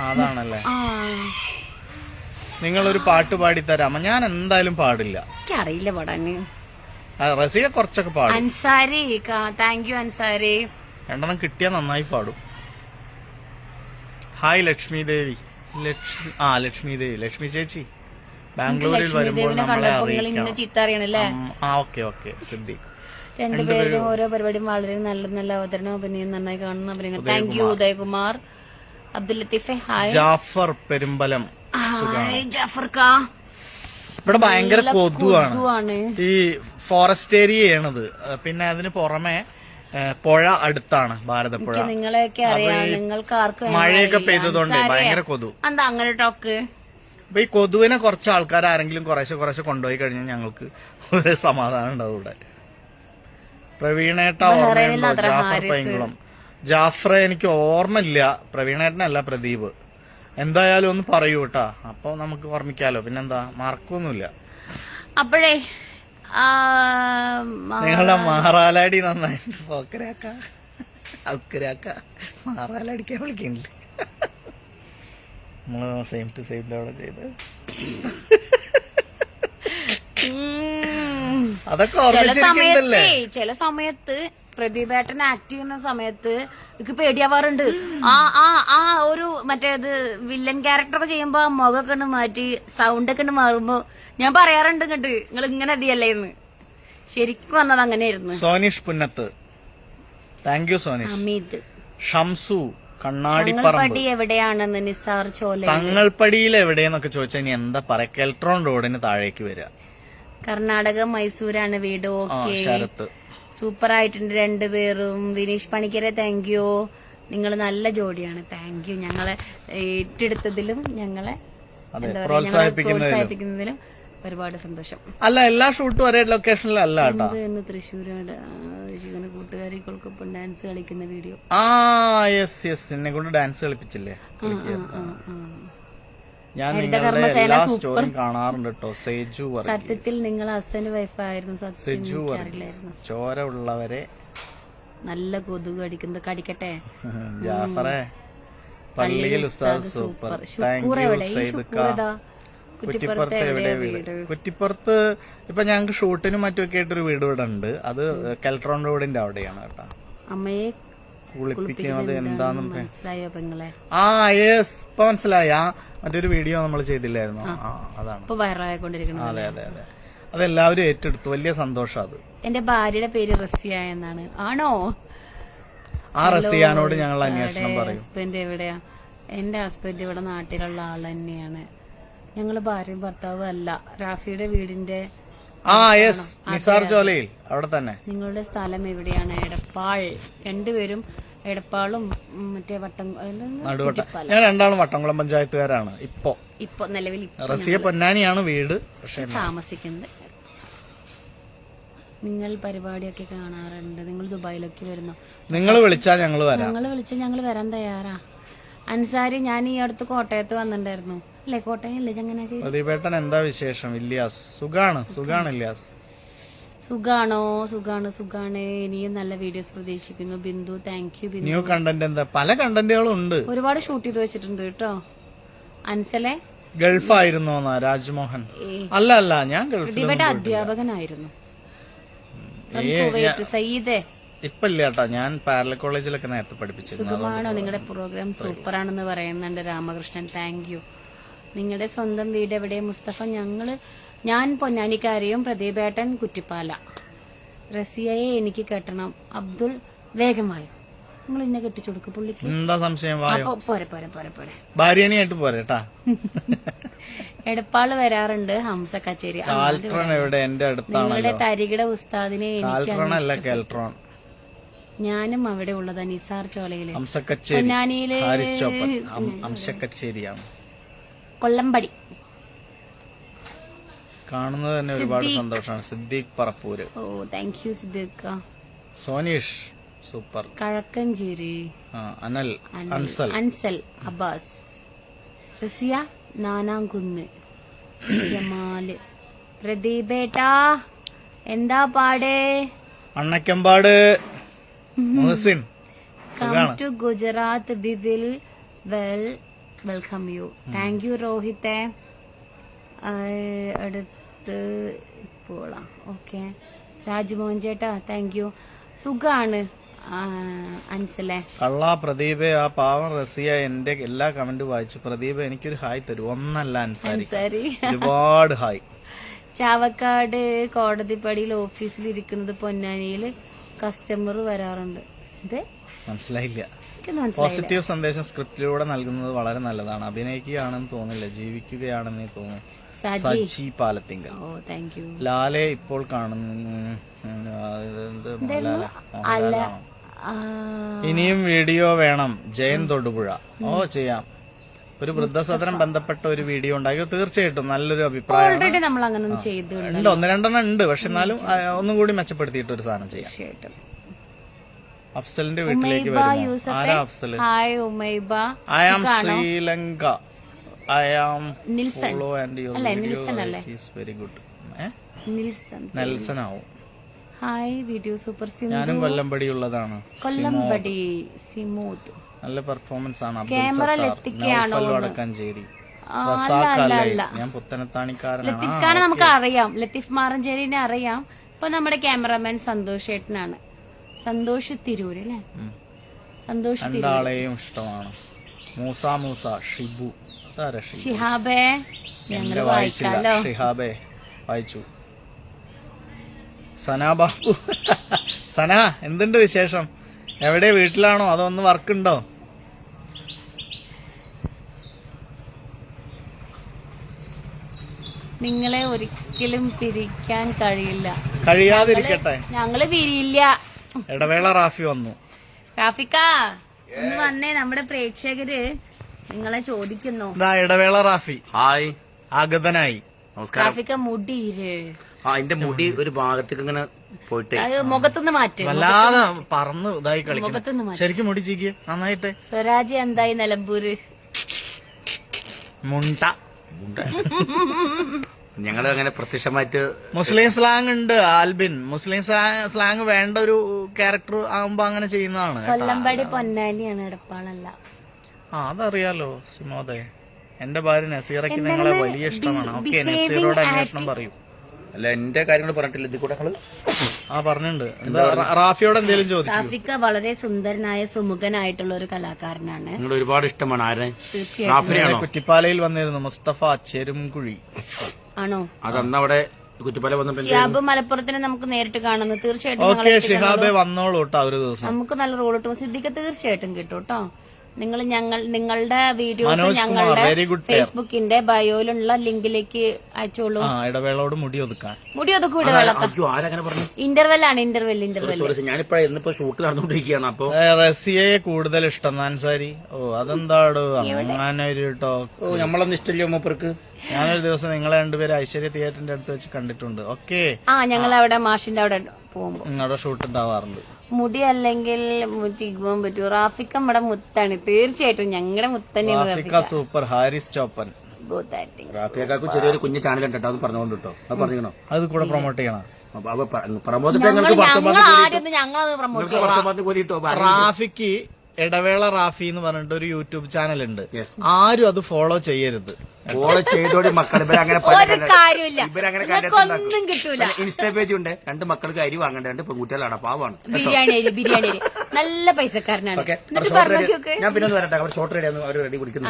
അതാണല്ലേ. നിങ്ങളൊരു പാട്ട് പാടിത്തരാമോ? ഞാൻ എന്തായാലും പാടില്ല, എനിക്കറിയില്ല പാടാന്. റസിക കുറച്ചൊക്കെ പാടും. Ansari thank you Ansari. രണ്ടെണ്ണം കിട്ടിയാ നന്നായി പാടും. ഹായ് ലക്ഷ്മി ദേവി. ലക്ഷ്മി ദേവി, ലക്ഷ്മി ചേച്ചി ബാംഗ്ലൂരിൽ വരുമ്പോൾ നമ്മളെ അറിയിക്കണം. Okay okay. സിദ്ദീഖ്, രണ്ടുപേരും ഓരോ പരിപാടിയും വളരെ നല്ല നല്ല അവതരണം, അഭിനയം നന്നായി കാണുന്ന അഭിനയം. Thank you Udayakumar. അബ്ദുൽ ലത്തീഫെ ഹായ്. ജാഫർ പെരുമ്പലം, ഹായ് ജാഫർ കാ. ഇവിടെ ഭയങ്കര കൊതുവാണ്. ഈ ഫോറസ്റ്റ് ഏരിയയാണത്. പിന്നെ അതിന് പുറമെ പുഴ അടുത്താണ്, ഭാരതപ്പുഴ. നിങ്ങളെയൊക്കെ അറിയാം, നിങ്ങൾക്ക് ആർക്കും മഴയൊക്കെ പെയ്തതുകൊണ്ട് ഭയങ്കര കൊതു. എന്താ അങ്ങനെ ടോക്ക്? അപ്പൊ ഈ കൊതുവിനെ കുറച്ച് ആൾക്കാർ ആരെങ്കിലും കുറേശ്ശെ കൊണ്ടുപോയി കഴിഞ്ഞാൽ ഞങ്ങൾക്ക് ഒരു സമാധാനം ഉണ്ടാവും ഇവിടെ. പ്രവീണേട്ട ഓർമ്മയുണ്ടോ? ജാഫർ പൈങ്കുളം. ജാഫറെ എനിക്ക് ഓർമ്മയില്ല. പ്രവീണേട്ടനല്ല, പ്രദീപ്. എന്തായാലും ഒന്ന് പറയൂ കേട്ടാ, അപ്പൊ നമുക്ക് ഓർമ്മിക്കാലോ. പിന്നെന്താ, മറക്കൊന്നുമില്ല. അപ്പോഴേ നിങ്ങളുടെ മാറാലാടി നന്നായിട്ട് പോക്കരാക്ക മാറാലടിക്കാൻ വിളിക്കണില്ലേ? നമ്മള് സെയിം ടു സെയിം അവിടെ ചെയ്ത് അതൊക്കെ ഓർമ്മിച്ചിരിക്കുന്നതല്ലേ. ചില സമയത്ത് പ്രതിഭേട്ടൻ ആക്ട് ചെയ്യുന്ന സമയത്ത് എനിക്ക് പേടിയാവാറുണ്ട്. ആ ഒരു മറ്റേത് വില്ലൻ ക്യാരക്ടർ ചെയ്യുമ്പോ മുഖമൊക്കെ ഉണ്ട് മാറ്റി സൗണ്ട് ഒക്കെ ഉണ്ട് മാറുമ്പോ ഞാൻ പറയാറുണ്ട് ഇങ്ങോട്ട് നിങ്ങൾ ഇങ്ങനെ അതിയല്ലേ എന്ന്. ശരിക്കും വന്നത് അങ്ങനെയായിരുന്നു. Soneesh Punnath, thank you Soneesh. അമീദ്, ഷംസു കണ്ണാടിപ്പറമ്പ് എവിടെയാണെന്ന് നിസാർ ചോല. തങ്ങൾപ്പടിയിൽ എവിടെയെന്നൊക്കെ ചോദിച്ചാൽ ഇനി എന്താ പറയാ, കെൽട്രോൺ റോഡിന് താഴേക്ക് വരിക. കർണാടക മൈസൂരാണ് വീട്. ഓക്കെ, ശരത്ത് സൂപ്പർ ആയിട്ടുണ്ട് രണ്ടുപേരും. വിനീഷ് പണിക്കരെ താങ്ക് യു, നിങ്ങൾ നല്ല ജോഡിയാണ്. താങ്ക് യു, ഞങ്ങളെ ഏറ്റെടുത്തതിലും ഞങ്ങളെ പ്രോത്സാഹിപ്പിക്കുന്നതിലും ഒരുപാട് സന്തോഷം. അല്ല, എല്ലാ ഷൂട്ടും ഒരേ ലൊക്കേഷനിലല്ല കേട്ടോ. തൃശ്ശൂരാണ് ശിവന് കൂട്ടുകാരികൾക്കൊപ്പം ഡാൻസ് കളിക്കുന്ന വീഡിയോ. യെസ് എന്നെ കൊണ്ട് ഡാൻസ് കളിപ്പിച്ചില്ലേ. ഞാൻ നിങ്ങളുടെ എല്ലാ സ്റ്റോറിയും കാണാറുണ്ട് കേട്ടോ. സെജു സത്യത്തിൽ നിങ്ങൾ അസന് വൈഫായിരുന്നു. സെജു ചോര ഉള്ളവരെ നല്ല കൊതുക് അടിക്കുന്നത് കടിക്കട്ടെ. ജാഫറെ പള്ളിയിൽ ഉസ്താദ് സൂപ്പർ. കുറ്റിപ്പുറത്ത് എവിടെ വീട്? കുറ്റിപ്പുറത്ത് ഇപ്പൊ ഞങ്ങൾക്ക് ഷൂട്ടിനും മറ്റുമൊക്കെ ആയിട്ടൊരു വീട് ഇവിടെ ഉണ്ട്. അത് കെൽട്രോൺ റോഡിന്റെ അവിടെയാണ് കേട്ടോ. അമ്മയെ കുളിപ്പിക്കുന്നത് എന്താന്ന് മനസ്സിലായോ പെങ്ങളെ? യെസ്, ഇപ്പൊ മനസ്സിലായി. മറ്റൊരു വീഡിയോ നമ്മൾ ചെയ്തില്ലായിരുന്നു, അതാണ് ഇപ്പൊ വൈറലായിക്കൊണ്ടിരിക്കുന്നത്. അതെ അതെല്ലാവരും ഏറ്റെടുത്തു. വലിയ സന്തോഷം. അത് എന്റെ ഭാര്യയുടെ പേര് റസിയ എന്നാണ്. ആണോ? ആ റസിയാനോട് ഞങ്ങൾ അന്വേഷണം പറയും. ഹസ്ബൻഡ് എവിടെയാ? എന്റെ ഹസ്ബൻഡ് ഇവിടെ നാട്ടിലുള്ള ആൾ തന്നെയാണ്. ഞങ്ങള് ഭാര്യയും ഭർത്താവും അല്ല. റാഫിയുടെ വീടിന്റെ നിസാർ ചോലയിൽ അവിടെ തന്നെ. നിങ്ങളുടെ സ്ഥലം എവിടെയാണ്? എടപ്പാൾ. രണ്ടുപേരും എടപ്പാളും മറ്റേ ഞാൻ രണ്ടാളും വട്ടംകുളം പഞ്ചായത്തുകാരാണ്. ഇപ്പൊ നിലവിൽ റസിയ പൊന്നാനിയാണ് വീട്, പക്ഷെ താമസിക്കുന്നത്. നിങ്ങൾ പരിപാടിയൊക്കെ കാണാറുണ്ട്. നിങ്ങൾ ദുബായിലൊക്കെ വരുന്നു. നിങ്ങൾ വിളിച്ചാൽ ഞങ്ങൾ വരാം. ഞങ്ങൾ വിളിച്ചാൽ ഞങ്ങൾ വരാൻ തയ്യാറാ. അൻസാരി, ഞാൻ ഈ അടുത്ത് കോട്ടയത്ത് വന്നിട്ടുണ്ടായിരുന്നു. അല്ലേ, കോട്ടയം അല്ലേ ചങ്ങനാശ്ശേരി? പ്രതിഭേട്ടൻ എന്താ വിശേഷം? ഇല്യാസ് സുഖാണ്. ഇല്യാസ് സുഖാണ്. ഇനിയും നല്ല വീഡിയോസ് പ്രതീക്ഷിക്കുന്നു. Bindu, thank you. New content എന്താ? പല കണ്ടന്റുകളും ഉണ്ട്, ഒരുപാട് ഷൂട്ട് ചെയ്ത് വെച്ചിട്ടുണ്ട് കേട്ടോ. അൻസലെ ഗൾഫായിരുന്നോന്നാ രാജ്മോഹൻ? അല്ല അല്ല, ഞാൻ ഗൾഫിൽ പ്രതിഭയുടെ അധ്യാപകനായിരുന്നു. കുവൈറ്റ് സയ്യിദേ. ഇപ്പൊ ഇല്ല കേട്ടോ, ഞാൻ പാരല കോളേജിലൊക്കെ നേരത്തെ പഠിപ്പിച്ചിരുന്നു. സുഖമാണോ? നിങ്ങളുടെ പ്രോഗ്രാം സൂപ്പറാണെന്ന് പറയുന്നുണ്ട് രാമകൃഷ്ണൻ. Thank you. നിങ്ങളുടെ സ്വന്തം വീട് എവിടെ മുസ്തഫ? ഞാൻ പൊന്നാനിക്കാരെയും പ്രദീപേട്ടൻ കുറ്റിപ്പാല. റസിയയെ എനിക്ക് കെട്ടണം. അബ്ദുൾ വേഗമായോ? നിങ്ങൾ ഇന്നെ കെട്ടിച്ചു കൊടുക്കും പുള്ളിക്ക്. എന്താ സംശയം? വായോ. പോരെ പോരെ പോരെ പോരെ. ഭാര്യനെയായിട്ട് പോരെ കേട്ടാ. എടപ്പാള് വരാറുണ്ട്. ഹംസ കച്ചേരി കാൽട്രോൺ എവിടെ? എന്റെ അടുത്താണ്. നിങ്ങളുടെ തരികിട ഉസ്താദിനെ എനിക്ക് ഞാനും അവിടെ ഉള്ളതാ. നിസാർ ചോലയില് പൊന്നാനിയില് ഹംസക്കച്ചേരിയാണ്. കൊല്ലമ്പടി കാണുന്നത് തന്നെ ഒരുപാട് സന്തോഷമാണ്. സിദ്ദീഖ് പറപ്പൂര്. ഓ thank you Siddique. Soneesh super. Kazhakkanchery അനൽ അൻസൽ അബ്ബാസ്. റസിയ നാനാംകുന്ന്. ജമാല്. പ്രദീപേട്ടാ എന്താ പാടേ? Annakkampad. Muhsin come to Gujarat. We will welcome you. Thank you രോഹിത്തെ. അടുത്ത് പോളാം. ഓക്കെ രാജ്മോഹൻ ചേട്ടാ താങ്ക് യു. സുഖാണ് അൻസലെ. കള്ള പ്രദീപ്. ആ പാവം റസിയ എന്റെ എല്ലാ കമന്റും വായിച്ചു. പ്രദീപ് എനിക്കൊരു ഹായ് തരൂ. ഒന്നല്ല അൻസാരി, ഒരുപാട് ഹായ്. ചാവക്കാട് കോടതിപ്പടിയിൽ ഓഫീസിലിരിക്കുന്നത് പൊന്നാനിയില് കസ്റ്റമർ വരാറുണ്ട്. മനസ്സിലായില്ല. പോസിറ്റീവ് സന്ദേശം സ്ക്രിപ്റ്റിലൂടെ നൽകുന്നത് വളരെ നല്ലതാണ്. അഭിനയിക്കുകയാണെന്ന് തോന്നില്ല, ജീവിക്കുകയാണെന്നേ തോന്നുന്നു. സജി പാലത്തിങ്കൽ. ലാലെ ഇപ്പോൾ കാണുന്നു. ഇനിയും വീഡിയോ വേണം. ജയൻ തൊടുപുഴ. ഓ ചെയ്യാം. ഒരു വൃദ്ധസദനം ബന്ധപ്പെട്ട ഒരു വീഡിയോ ഉണ്ടാക്കി തീർച്ചയായിട്ടും നല്ലൊരു അഭിപ്രായം ഉണ്ട്. ഒന്ന് രണ്ടെണ്ണം ഉണ്ട്, പക്ഷെ എന്നാലും ഒന്നും കൂടി മെച്ചപ്പെടുത്തിയിട്ട് ഒരു സാധനം ചെയ്യാം. അഫ്സലിന്റെ വീട്ടിലേക്ക് വരുമോ? ആരാ Afsal? I am Sri Lanka. I am follow and your video is very good. Nelson ആവും. Hi video super. ഞാനും കൊല്ലമ്പടിയുള്ളതാണ്. കൊല്ലമ്പടി സിമൂത്ത്. നല്ല പെർഫോമൻസ് ആണ്. ക്യാമറ ലത്തിക്കാണോ? വടക്കഞ്ചേരി. ഞാൻ പുത്തനത്താണിക്കാരനാണ്. ലത്തീഫ് ഖാനെ നമുക്ക് അറിയാം. ലത്തീഫ് മാറഞ്ചേരിനെ അറിയാം. ഇപ്പൊ നമ്മുടെ ക്യാമറമാൻ സന്തോഷ് ഏട്ടനാണ്. സന്തോഷ് തിരൂര് അല്ലേ? സന്തോഷ് രണ്ടാളെയും ഇഷ്ടമാണ്. മൂസ ഷിബു. ഷിഹാബേ ഞങ്ങള് വായിച്ചാലോ? ഷിഹാബേ വായിച്ചു. സന ബാബു. സന എന്തുണ്ട് വിശേഷം? എവിടെ? വീട്ടിലാണോ അതോ ഒന്ന് വർക്കുണ്ടോ? നിങ്ങളെ ഒരിക്കലും പിരിക്കാൻ കഴിയാതിരിക്കട്ടെ. ഞങ്ങള് പിരിയില്ല. ഇടവേള റാഫി വന്നു. റാഫിക്ക ഒന്ന് വന്നേ. നമ്മുടെ പ്രേക്ഷകര് നിങ്ങളെ ചോദിക്കുന്നു. ഇടവേള റാഫി. ഹായ്. ആഗതനായി. നമസ്കാരം. റാഫിക്ക മുടിയില് എന്റെ മുടി ഒരു ഭാഗത്തേക്ക് ഇങ്ങനെ പോയിട്ട് മുഖത്തുനിന്ന് മാറ്റും. വല്ലാതെ പറന്ന് ഇതായി കളിക്കും. ശരിക്കും മുടി ചീക്കിയ നന്നായിട്ട്. സ്വരാജ് എന്തായി നിലമ്പൂര്? മുണ്ട. ഞങ്ങള് അങ്ങനെ പ്രത്യക്ഷമായിട്ട് മുസ്ലിം സ്ലാങ് ഉണ്ട്. ആൽബിൻ മുസ്ലിം സ്ലാങ് വേണ്ട ഒരു ക്യാരക്ടർ ആകുമ്പോ അങ്ങനെ ചെയ്യുന്നതാണ്. കൊല്ലമ്പടി പൊന്നാനിയാണ്, എടപ്പാളല്ല. അതറിയാലോ സിമോദേ. എന്റെ ഭാര്യ നസീറയ്ക്ക് നിങ്ങളെ വലിയ ഇഷ്ടമാണ്. ഓക്കെ, നസീറോട് അന്വേഷണം പറയൂ. അല്ല എന്റെ കാര്യങ്ങൾ പറഞ്ഞിട്ടില്ല. ഇതിൽ കൂടെ പറഞ്ഞിട്ടുണ്ട്. റാഫിയോട് എന്തെങ്കിലും ചോദിച്ചു. റാഫിക്ക വളരെ സുന്ദരനായ സുമുഖനായിട്ടുള്ള ഒരു കലാകാരനാണ്. നിങ്ങൾ ഒരുപാട് ഇഷ്ടമാണ്. ആരെ? തീർച്ചയായിട്ടും. കുറ്റിപ്പാലയിൽ വന്നിരുന്നു മുസ്തഫ ചെരുംകുഴി. ആണോ? അതന്ന് അവിടെ കുറ്റിപ്പാല വന്നപ്പോൾ ഷിഹാബ് മലപ്പുറത്തിന് നമുക്ക് നേരിട്ട് കാണുന്നു. തീർച്ചയായിട്ടും ഓക്കെ ഷിഹാബെ വന്നോളൂ കേട്ടോ. ഒരു ദിവസം നമുക്ക് നല്ല റോൾ കിട്ടും. സിദ്ദിഖ് തീർച്ചയായിട്ടും കിട്ടും കേട്ടോ. നിങ്ങളുടെ വീഡിയോസ് ഞങ്ങളുടെ ഫേസ്ബുക്കിന്റെ ബയോയിലുള്ള ലിങ്കിലേക്ക് അയച്ചോളൂ. ഇടവേളോട് മുടി ഒതുക്കാൻ. മുടി ഒതുക്കും. ഇടവേള ഇന്റർവെൽ ആണ്. ഇന്റർവെൽ ഞാനിപ്പോ ഷൂട്ട് നടന്നുകൊണ്ടിരിക്കുകയാണ്. അപ്പൊ റസിയയെ കൂടുതൽ ഇഷ്ടം അൻസാരി. അതെന്താടോ അങ്ങനെ ഒരു ടോക്ക്? നമ്മളൊന്നും ഇഷ്ടമില്ല മൂപ്പർക്ക്. ഞാനൊരു ദിവസം നിങ്ങളെ രണ്ടുപേരും ഐശ്വര്യ തിയേറ്ററിന്റെ അടുത്ത് വെച്ച് കണ്ടിട്ടുണ്ട്. ഓക്കെ, ഞങ്ങൾ അവിടെ മാഷിന്റെ അവിടെ പോകുമ്പോ നിങ്ങളുടെ ഷൂട്ട് ഉണ്ടാവാറുണ്ട്. മുടി അല്ലെങ്കിൽ ചികുവാൻ പറ്റൂ. റാഫിക്ക നമ്മുടെ മുത്താണ്. തീർച്ചയായിട്ടും ഞങ്ങളുടെ മുത്തന്നെയാണ്. സൂപ്പർ. ഹാരിസ് ചോപ്പൻ. റാഫിയക്കാർക്ക് ചെറിയൊരു കുഞ്ഞു ചാനൽ ഉണ്ട് കേട്ടോ. അത് പറഞ്ഞുകൊണ്ട് കേട്ടോ. അത് പറഞ്ഞോ. അത് കൂടെ പ്രൊമോട്ട് ചെയ്യണം. ഞങ്ങളത് പ്രൊമോട്ട് റാഫിക്ക് ഇടവേള റാഫി എന്ന് പറഞ്ഞിട്ട് ഒരു യൂട്യൂബ് ചാനൽ ഉണ്ട്. Yes. ആരും അത് ഫോളോ ചെയ്യരുത്. ഫോളോ ചെയ്തോടി മക്കൾ ഇവരങ്ങനെ ഒരു കാര്യമില്ല, ഇവരങ്ങനെ നിങ്ങൾക്കൊന്നും കിട്ടൂല. ഇൻസ്റ്റാ പേജ് ഉണ്ട്. 2 മക്കൾക്ക് അരി വാങ്ങേണ്ട 2 പെൺകുട്ടികളാണ്, പാവാണ്. ബിരിയാണി നല്ല പൈസക്കാരനാണ്. ഓക്കെ, എന്നിട്ട് പറഞ്ഞോക്കെ. ഞാൻ പിന്നെ ഒന്ന് വരട്ടെ. അവർ ഷോർട്ട് റെഡി അവർ റെഡി കുടിക്കുന്നു.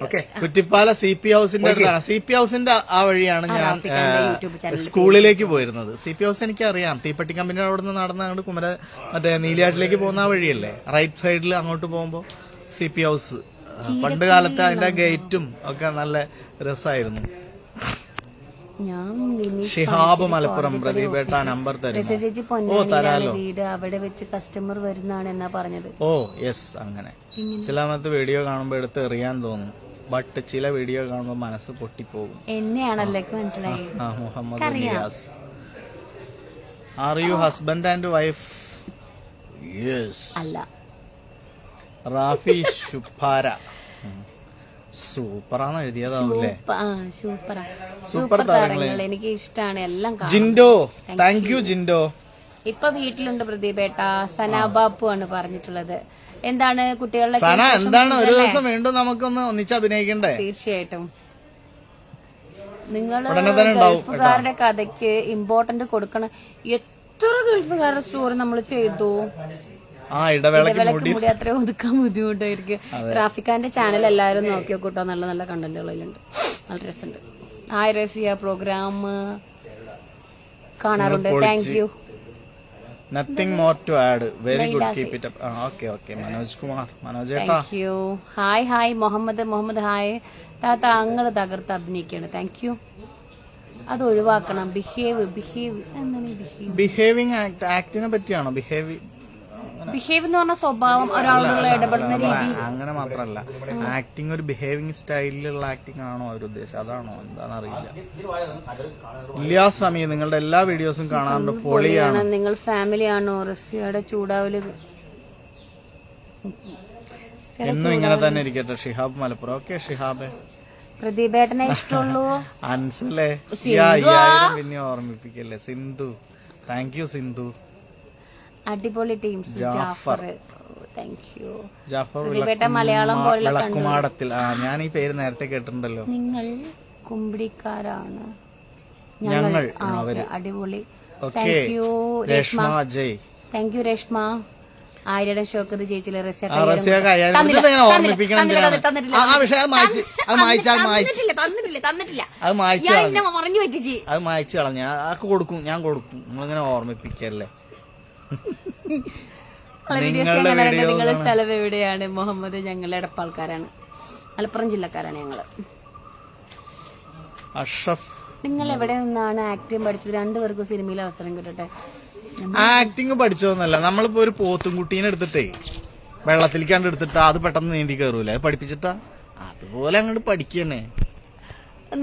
ഓക്കെ, കുറ്റിപ്പാല CP ഹൗസിന്റെ അടുത്താണ്. CP ഹൗസിന്റെ ആ വഴിയാണ് ഞാൻ റാഫിക്കാന്റെ യൂട്യൂബ് ചാനൽ സ്കൂളിലേക്ക് പോയിരുന്നത്. CP ഹൗസ് എനിക്ക് അറിയാം. തീപ്പെട്ടി കമ്പനിയുടെ അവിടെ നിന്ന് നടന്ന് അങ്ങോട്ട് മറ്റേ നീലിയാട്ടിലേക്ക് പോകുന്ന ആ വഴിയല്ലേ, റൈറ്റ് സൈഡിൽ അങ്ങോട്ട് പോകുമ്പോ CP ഹൗസ്. പണ്ട് കാലത്ത് അതിന്റെ ഗേറ്റും ഒക്കെ നല്ല രസമായിരുന്നു. ഷിഹാബ് മലപ്പുറം പ്രദീപേട്ട നമ്പർ തരും. ചേച്ചി പൊന്നാനിയിലാണ് വീട്, അവിടെ വെച്ച് കസ്റ്റമർ വരുന്നതാണ് എന്നാ പറഞ്ഞത്. ഓ യെസ്, അങ്ങനെ ചിലമത്ത് വീഡിയോ കാണുമ്പോ എടുത്ത് എറിയാൻ തോന്നും. ബട്ട് ചില വീഡിയോ കാണുമ്പോ മനസ്സ് പൊട്ടിപ്പോകും. എന്നെയാണല്ലേ മനസ്സിലായി. Muhammad Niyas, are you husband and wife? Yes. അല്ല, റാഫി ശുഭാര. സൂപ്പറാന്ന് എഴുതിയതാവൂല്ലേ? സൂപ്പർ താരങ്ങൾ എനിക്ക് ഇഷ്ടമാണ്, എല്ലാം കാണും. Jinto, thank you Jinto. ഇപ്പൊ വീട്ടിലുണ്ട് പ്രദീപേട്ട. സനാബാപ്പു ആണ് പറഞ്ഞിട്ടുള്ളത്. എന്താണ് കുട്ടികളുടെ സന, എന്താണ് ഒരു ദിവസം വീണ്ടും നമുക്കൊന്ന് ഒന്നിച്ച് അഭിനയിക്കണ്ടേ? തീർച്ചയായിട്ടും. നിങ്ങൾ ഉടനെ തന്നെ ഉണ്ടാവും. ഗൾഫുകാരുടെ കഥയ്ക്ക് ഇമ്പോർട്ടന്റ് കൊടുക്കണം. എത്ര ഗൾഫുകാരുടെ സ്റ്റോറി നമ്മൾ ചെയ്തു. ഇടവേളയ്ക്ക് മുടി അത്ര ഒതുക്കാൻ ബുദ്ധിമുട്ടായിരിക്കും. റാഫിക്കാന്റെ ചാനൽ എല്ലാവരും നോക്കി നോക്കൂട്ടോ, നല്ല നല്ല കണ്ടന്റുകളുണ്ട്, നല്ല രസമുണ്ട്. ഹായ് റസിയ, പ്രോഗ്രാം കാണാറുണ്ട്. Thank you. Nothing more to add. Very good, keep it up. Okay okay. Manoj Kumar, Manoj ഏട്ടാ. Thank you. Hi Muhammad hi. താത്ത അങ്ങള് തകർത്ത് അഭിനയിക്കാണ്. Thank you. അത് ഒഴിവാക്കണം. ബിഹേവ് എന്താണ് ബിഹേവിംഗ് ആക്ടിനെ പറ്റിയാണോ? ബിഹേവ് എന്ന് പറഞ്ഞ സ്വഭാവം, ഒരാളോടുള്ള ഇടപെടുന്ന രീതി. അങ്ങനെ മാത്രല്ല, ആക്ടിങ് ഒരു ബിഹേവിംഗ് സ്റ്റൈലിലുള്ള ആക്ടിങ് ആണോ അവർ ഉദ്ദേശിച്ചത്? അതാണോ എന്താണെന്നറിയില്ല. ഇല്യാസ് സമീ, നിങ്ങളുടെ എല്ലാ വീഡിയോസും കാണാറുണ്ട്, പൊളിയാണ്. നിങ്ങൾ ഫാമിലി ആണോ? റസിയയുടെ ചൂടാവല് എന്നും ഇങ്ങനെ തന്നെ ഇരിക്കട്ടെ. ഷിഹാബ് മലപ്പുറം. ഓക്കെ ഷിഹാബ്. പ്രദീപേട്ടനെ ഇഷ്ടമുള്ളൂ. അൻസലേ, പിന്നെ ഓർമ്മിപ്പിക്കല്ലേ. Sindhu, thank you Sindhu. അടിപൊളി teams. Jafar, thank you. Jafar Malayalam പോലെ വിളക്കുമാടത്തിൽ. ഞാൻ ഈ പേര് നേരത്തെ കേട്ടിട്ടുണ്ടല്ലോ. നിങ്ങൾ കുമ്പിടിക്കാരാണ്. ഞങ്ങൾ അടിപൊളി. Okay. Reshma Ajay, thank you Reshma. 1000 ഷോക്കത് ചേച്ചിലെ ഓർമ്മിപ്പിക്കണം. അത് മായ്ച്ചു കളഞ്ഞ അത് കൊടുക്കും, ഞാൻ കൊടുക്കും. നിങ്ങളിങ്ങനെ ഓർമ്മിപ്പിക്കല്ലേ. നിങ്ങളുടെ സ്ഥലം എവിടെയാണ്? മുഹമ്മദ്, ഞങ്ങൾ എടപ്പാൾക്കാരാണ്, മലപ്പുറം ജില്ലക്കാരാണ് ഞങ്ങള്. അഷ്റഫ്, നിങ്ങൾ എവിടെ നിന്നാണ് ആക്ടിങ് പഠിച്ചത്? 2 പേർക്കും സിനിമയിൽ അവസരം കിട്ടട്ടെ. ആക്ടിങ് പഠിച്ചോന്നല്ല, നമ്മളിപ്പോ ഒരു പോത്തുംകുട്ടീനെ എടുത്തിട്ടേ വെള്ളത്തിലേക്കാണ്ട് എടുത്തിട്ട് അത് പെട്ടെന്ന് നീന്തി കയറൂല, അത് പഠിപ്പിച്ചിട്ടാ അതുപോലെ അങ്ങോട്ട് പഠിക്കന്നെ.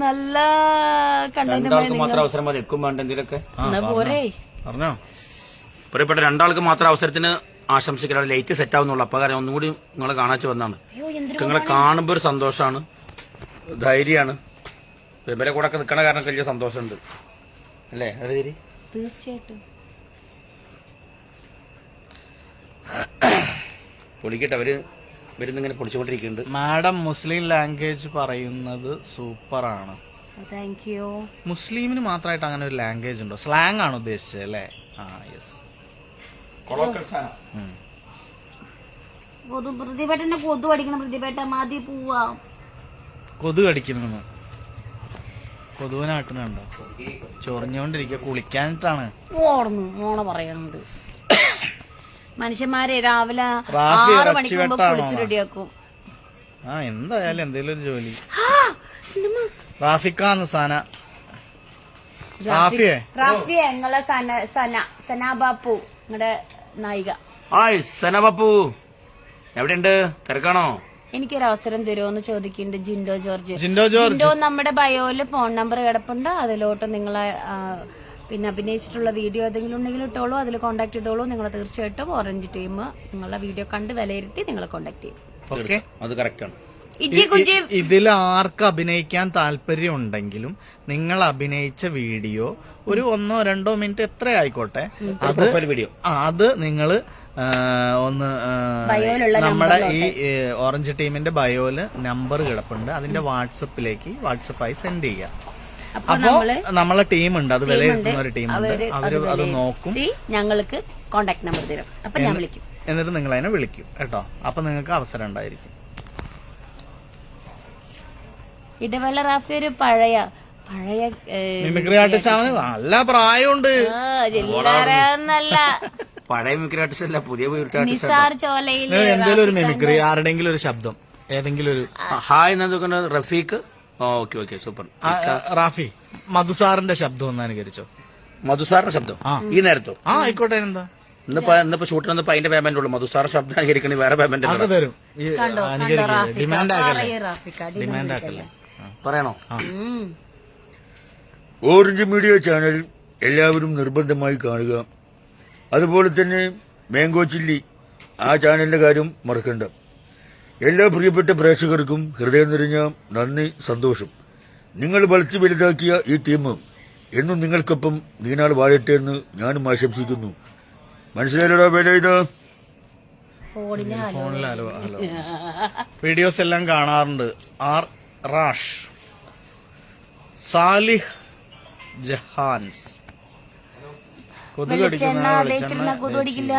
നല്ല മാത്രം അവസരം മതി, എടുക്കും വേണ്ട എന്തെങ്കിലുമൊക്കെ പോരെ. പറഞ്ഞോ. പ്രിയപ്പെട്ട 2 ആൾക്ക് മാത്രം അവസരത്തിന് ആശംസിക്കണം. Light set ആവുന്നുള്ളൂ. അപ്പൊ കാര്യം ഒന്നുകൂടി നിങ്ങളെ കാണാച്ചു വന്നാണ്. നിങ്ങളെ കാണുമ്പോ ഒരു സന്തോഷമാണ്, ധൈര്യമാണ്. ഇവരെ കൂടെ ഒക്കെ നിൽക്കണ കാരണം വലിയ സന്തോഷമുണ്ട് അല്ലേ? തീർച്ചയായിട്ടും. പൊളിക്കട്ടെ, ഇവരിന്നിങ്ങനെ പൊളിച്ചുകൊണ്ടിരിക്കുന്നുണ്ട്. മാഡം മുസ്ലിം ലാംഗ്വേജ് പറയുന്നത് സൂപ്പറാണ്. Thank you. മുസ്ലിമിന് മാത്രമായിട്ട് അങ്ങനെ ഒരു ലാംഗ്വേജ് ഉണ്ടോ? സ്ലാങ് ആണ് ഉദ്ദേശിച്ചത് അല്ലേ? യെസ്. പ്രതിഭേട്ടന്റെ കൊതു അടിക്കണം. പ്രതിഭേട്ട മതി പോവാ. കൊതു കടിക്കുന്നു. കൊതുവിനാട്ടുന്നുണ്ടോ? ചൊറിഞ്ഞോണ്ടിരിക്കുക, കുളിക്കാനിട്ടാണ്. ഓണ പറയാനുണ്ട്. മനുഷ്യന്മാരെ രാവിലെ 6 മണിക്ക് കുളിച്ച് റെഡിയാക്കും. എന്തായാലും എന്തെങ്കിലും ഒരു ജോലി. റാഫിക്കാന്ന് സന. റാഫിയെ നിങ്ങളെ സനാബാപ്പു, നിങ്ങളുടെ നായിക. സനബാപ്പു എവിടെയുണ്ട്? തിരക്കാണോ? എനിക്കൊരു അവസരം തരുമോന്ന് ചോദിക്കുന്നുണ്ട് ജിൻഡോ ജോർജ്. ജിൻഡോ, നമ്മുടെ ബയോയില് ഫോൺ നമ്പർ കിടപ്പുണ്ട്. അതിലോട്ട് നിങ്ങളെ പിന്നെ അഭിനയിച്ചിട്ടുള്ള വീഡിയോ ഏതെങ്കിലും ഉണ്ടെങ്കിൽ ഇട്ടോളൂ, അതിൽ കോൺടാക്ട് ചെയ്തോളൂ. നിങ്ങളെ തീർച്ചയായിട്ടും ഓറഞ്ച് ടീം നിങ്ങളുടെ വീഡിയോ കണ്ട് വിലയിരുത്തി നിങ്ങളെ കോൺടാക്ട് ചെയ്യും. അത് കറക്റ്റാണ്. ഇതിൽ ആർക്ക് അഭിനയിക്കാൻ താല്പര്യം ഉണ്ടെങ്കിലും നിങ്ങൾ അഭിനയിച്ച വീഡിയോ ഒരു 1-2 മിനിറ്റ് എത്ര ആയിക്കോട്ടെ, അത് നിങ്ങൾ ഒന്ന് ബയോയിലുള്ള നമ്മുടെ ഈ ഓറഞ്ച് ടീമിന്റെ ബയോയില് നമ്പർ കിടപ്പുണ്ട്, അതിന്റെ വാട്സപ്പായി സെൻഡ് ചെയ്യാം. അപ്പൊ നമ്മളെ ടീമുണ്ട്, അത് വിലയിരുത്തുന്ന ഒരു ടീമുണ്ട്, അവര് അത് നോക്കും, ഞങ്ങൾക്ക് കോണ്ടാക്ട് നമ്പർ തരും, അപ്പൊ ഞാൻ വിളിക്കും, എന്നിട്ട് നിങ്ങൾ അതിനെ വിളിക്കും കേട്ടോ. അപ്പൊ നിങ്ങൾക്ക് അവസരം ഉണ്ടായിരിക്കും. ഇടവേള റാഫി ഒരു പഴയ മിമിക്രി ആർട്ടിസ്റ്റ് ആണ്, നല്ല പ്രായമുണ്ട്. ജില്ലാരല്ല പഴയ മിമിക്രി ആർട്ടിസ്റ്റ് അല്ല, പുതിയ നിസാർ ചോലയിൽ എന്തെങ്കിലും ഒരു മിമിക്രി, ആരുടെങ്കിലും ഒരു ശബ്ദം, ഏതെങ്കിലും ഒരു ഹായ് എന്നാ റഫീഖ്. Okay super. റാഫി മധുസാറിന്റെ ശബ്ദം ഒന്ന് അനുകരിച്ചോ. മധുസാറിന്റെ ശബ്ദം ഈ നേരത്തോ? ആയിക്കോട്ടെ. എന്താ ഇന്നിപ്പോ ഷൂട്ടിന് വന്നപ്പോ അതിന്റെ പേയ്മെന്റ് ഉള്ളൂ. മധുസാറ് ശബ്ദം അനുകരിക്കണേ വേറെ പേയ്മെന്റ് തരും. ഡിമാൻഡ് ആക്കല്ലേ പറയണോ? ഓറഞ്ച് മീഡിയ ചാനൽ എല്ലാവരും നിർബന്ധമായി കാണുക. അതുപോലെ തന്നെ മാംഗോ ചില്ലി ആ ചാനലിന്റെ കാര്യം മറക്കണ്ട. എല്ലാ പ്രിയപ്പെട്ട പ്രേക്ഷകർക്കും ഹൃദയം നിറഞ്ഞ നന്ദി, സന്തോഷം. നിങ്ങൾ വളർത്തി വലുതാക്കിയ ഈ ടീം എന്നും നിങ്ങൾക്കൊപ്പം നീനാൾ വാഴട്ടെ എന്ന് ഞാനും ആശംസിക്കുന്നു. മനസ്സിലായല്ലോ വേല? ഇത് ഫോണിലോ വീഡിയോസ് എല്ലാം കാണാറുണ്ട്. ആർ റാഷ്, സാലിഹ് ജഹാൻസ്. കൊതുകടിക്കില്ല,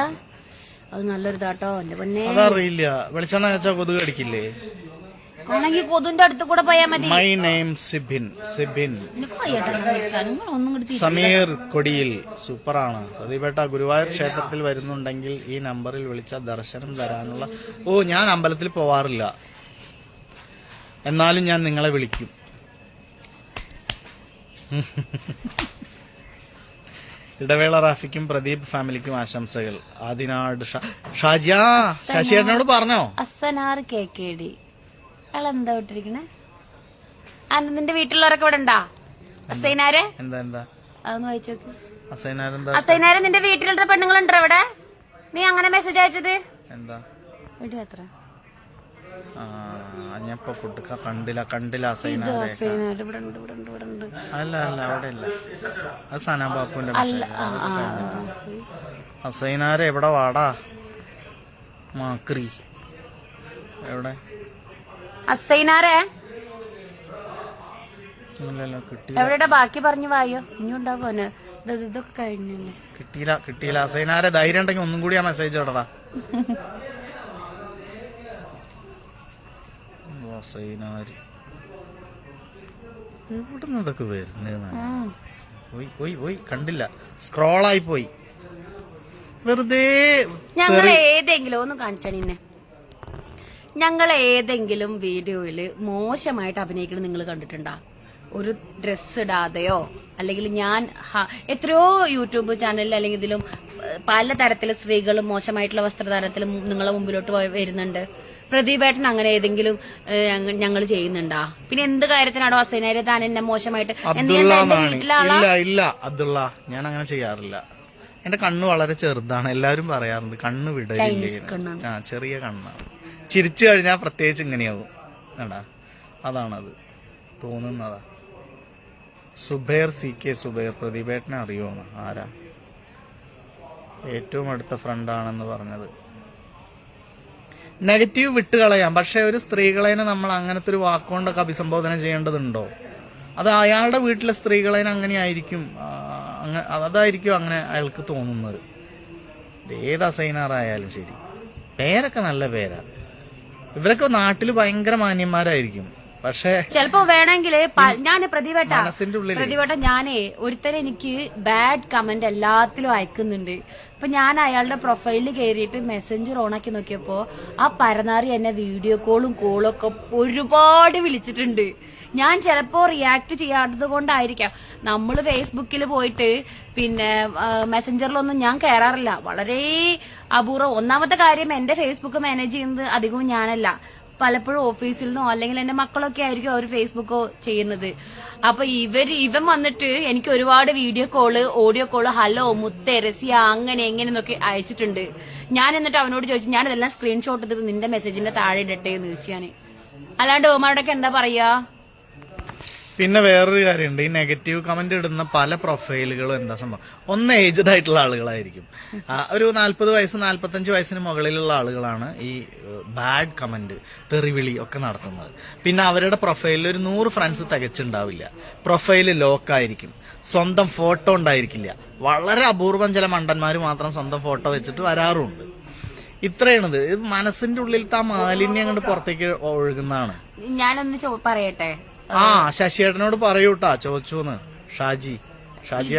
അത് നല്ലൊരു ഇതാട്ടോ എന്റെ പൊന്നെ. അതറിയില്ല. വെളിച്ചെണ്ണ വെച്ചാ കൊതുക് അടിക്കില്ലേ? ആണെങ്കിൽ കൊതുന്റെ അടുത്ത് കൂടെ പോയാ മതി. My name Sibin. സമീർ കൊടിയിൽ സൂപ്പറാണ്. പ്രതിപേട്ട ഗുരുവായൂർ ക്ഷേത്രത്തിൽ വരുന്നുണ്ടെങ്കിൽ ഈ നമ്പറിൽ വിളിച്ച ദർശനം തരാനുള്ള. ഞാൻ അമ്പലത്തിൽ പോവാറില്ല, എന്നാലും ഞാൻ നിങ്ങളെ വിളിക്കും. ഇടവേള റാഫിക്കും പ്രദീപ് ഫാമിലിക്കും ആശംസകൾ. ആദിനാട് ശശിയേട്ടനോട് പറഞ്ഞോ? അസനാർ KKD അയാളെന്താ വിട്ടിരിക്കണേ? നിന്റെ വീട്ടിലുള്ളവരൊക്കെ ഇവിടെ ഉണ്ടാ? അസൈനാരെ എന്താ അതൊന്ന് വായിച്ചു നോക്ക്. അസൈനാരെ നിന്റെ വീട്ടിലുള്ള പെണ്ണുങ്ങളുണ്ടോ ഇവിടെ? നീ അങ്ങനെ മെസ്സേജ് അയച്ചത് എന്താ? വീഡിയോ എത്ര? ഞാനിപ്പോ കണ്ടില്ല അസൈനാരെ. അല്ല അവിടെ ഇല്ല, അത് സനാ ബാപ്പുവിന്റെ അസൈനാരെ. എവിടെ വാടാ മാക്രി? എവിടെ അസൈനാരെ? കിട്ടി. എവിടെ ബാക്കി പറഞ്ഞു വായോ, ഇനി ഉണ്ടാവോന്? ഇതൊക്കെ കഴിഞ്ഞല്ലേ? കിട്ടിയില്ല അസൈനാരെ. ധൈര്യം ഉണ്ടെങ്കിൽ ഒന്നും കൂടി ആ മെസ്സേജ് ഇടടാ. അസൈനാര് എവിടുന്ന് ഇതൊക്കെ വരുന്നേന്ന് പോയി കണ്ടില്ല, സ്ക്രോളായി പോയി. വെറുതെ ഞങ്ങൾ ഏതെങ്കിലും ഒന്ന് കാണിച്ചാണീന്നെ, ഞങ്ങൾ ഏതെങ്കിലും വീഡിയോയില് മോശമായിട്ട് അഭിനയിക്കണം നിങ്ങൾ കണ്ടിട്ടുണ്ടോ? ഒരു ഡ്രസ് ഇടാതെയോ, അല്ലെങ്കിൽ ഞാൻ എത്രയോ യൂട്യൂബ് ചാനലിൽ അല്ലെങ്കിൽ ഇതിലും പലതരത്തില് സ്ത്രീകളും മോശമായിട്ടുള്ള വസ്ത്രധാരണത്തിലും നിങ്ങളെ മുമ്പിലോട്ട് വരുന്നുണ്ട്. പ്രദീപേട്ടൻ അങ്ങനെ ഏതെങ്കിലും ഞങ്ങൾ ചെയ്യുന്നുണ്ടാ? പിന്നെ എന്ത് കാര്യത്തിനാണോ അസൈനാരെ താൻ എന്നെ മോശമായിട്ട്? ഇല്ല അബ്ദുള്ള, ഞാൻ അങ്ങനെ ചെയ്യാറില്ല. എന്റെ കണ്ണ് വളരെ ചെറുതാണ്, എല്ലാവരും പറയാറുണ്ട് കണ്ണ് വിടലില്ലേ. ചെറിയ കണ്ണാണ്, ചിരിച്ചു കഴിഞ്ഞാൽ പ്രത്യേകിച്ച് ഇങ്ങനെയാവും. എടാ അതാണത് തോന്നുന്നതാ. സുബൈർ CK സുബൈർ, പ്രദീപേട്ടനെ അറിയുമോ? ആരാ? ഏറ്റവും അടുത്ത ഫ്രണ്ടാണെന്ന് പറഞ്ഞത്. നെഗറ്റീവ് വിട്ടുകളയാം, പക്ഷെ ഒരു സ്ത്രീകളെ നമ്മൾ അങ്ങനത്തെ ഒരു വാക്കുകൊണ്ടൊക്കെ അഭിസംബോധന ചെയ്യേണ്ടതുണ്ടോ? അത് അയാളുടെ വീട്ടിലെ സ്ത്രീകളെ അങ്ങനെ ആയിരിക്കും, അതായിരിക്കും അങ്ങനെ അയാൾക്ക് തോന്നുന്നത്. ഏത് അസൈനാറായാലും ശരി, പേരൊക്കെ നല്ല പേരാ. ഇവരൊക്കെ നാട്ടില് ഭയങ്കര മാന്യന്മാരായിരിക്കും, പക്ഷെ ചിലപ്പോ വേണമെങ്കിൽ ഞാൻ പ്രതിവേട്ട ഞാനേ ഒരുത്തരെ എനിക്ക് ബാഡ് കമന്റ് എല്ലാത്തിലും അയക്കുന്നുണ്ട്. അപ്പൊ ഞാൻ അയാളുടെ പ്രൊഫൈലിൽ കയറിയിട്ട് മെസ്സഞ്ചർ ഓണാക്കി നോക്കിയപ്പോ ആ പരനാറി എന്നെ വീഡിയോ കോളും ഒക്കെ ഒരുപാട് വിളിച്ചിട്ടുണ്ട്. ഞാൻ ചിലപ്പോ റിയാക്ട് ചെയ്യാത്തത് കൊണ്ടായിരിക്കാം. നമ്മള് ഫേസ്ബുക്കിൽ പോയിട്ട് പിന്നെ മെസ്സഞ്ചറിലൊന്നും ഞാൻ കയറാറില്ല, വളരെ അപൂർവം. ഒന്നാമത്തെ കാര്യം, എന്റെ ഫേസ്ബുക്ക് മാനേജ് ചെയ്യുന്നത് അധികവും ഞാനല്ല, പലപ്പോഴും ഓഫീസിൽ നിന്നോ അല്ലെങ്കിൽ എന്റെ മക്കളൊക്കെ ആയിരിക്കും അവർ ഫേസ്ബുക്കോ ചെയ്യുന്നത്. അപ്പൊ ഇവൻ വന്നിട്ട് എനിക്ക് ഒരുപാട് video call, audio call, hello മുത്തേ റസിയ അങ്ങനെ എങ്ങനെന്നൊക്കെ അയച്ചിട്ടുണ്ട്. ഞാൻ എന്നിട്ട് അവനോട് ചോദിച്ചു, ഞാനിതെല്ലാം സ്ക്രീൻഷോട്ട് എടുത്ത് നിന്റെ മെസ്സേജിന്റെ താഴെ ഇടട്ടെ എന്ന് ചോദിച്ചു ഞാൻ. അല്ലാണ്ട് ഓമാരോടൊക്കെ എന്താ പറയാ? പിന്നെ വേറൊരു കാര്യമുണ്ട്, ഈ നെഗറ്റീവ് കമന്റ് ഇടുന്ന പല പ്രൊഫൈലുകളും എന്താ സംഭവം, ഒന്ന് ഏജ്ഡ് ആയിട്ടുള്ള ആളുകളായിരിക്കും. ഒരു 40 വയസ്സ് 45 വയസ്സിന് മുകളിലുള്ള ആളുകളാണ് ഈ ബാഡ് കമന്റ്, തെറിവിളി ഒക്കെ നടത്തുന്നത്. പിന്നെ അവരുടെ പ്രൊഫൈലിൽ ഒരു 100 ഫ്രണ്ട്സ് തികച്ചുണ്ടാവില്ല. പ്രൊഫൈല് ലോക്കായിരിക്കും. സ്വന്തം ഫോട്ടോ ഉണ്ടായിരിക്കില്ല. വളരെ അപൂർവം ചില മണ്ടന്മാർ മാത്രം സ്വന്തം ഫോട്ടോ വെച്ചിട്ട് വരാറുണ്ട്. ഇത്രയാണിത്. ഇത് മനസ്സിന്റെ ഉള്ളിലത്തെ ആ മാലിന്യം അങ്ങോട്ട് പുറത്തേക്ക് ഒഴുകുന്നതാണ്. ഞാനൊന്ന് പറയട്ടെ. ശശിയേട്ടനോട് പറയൂട്ടാ ചോദിച്ചൂന്ന്. ഷാജി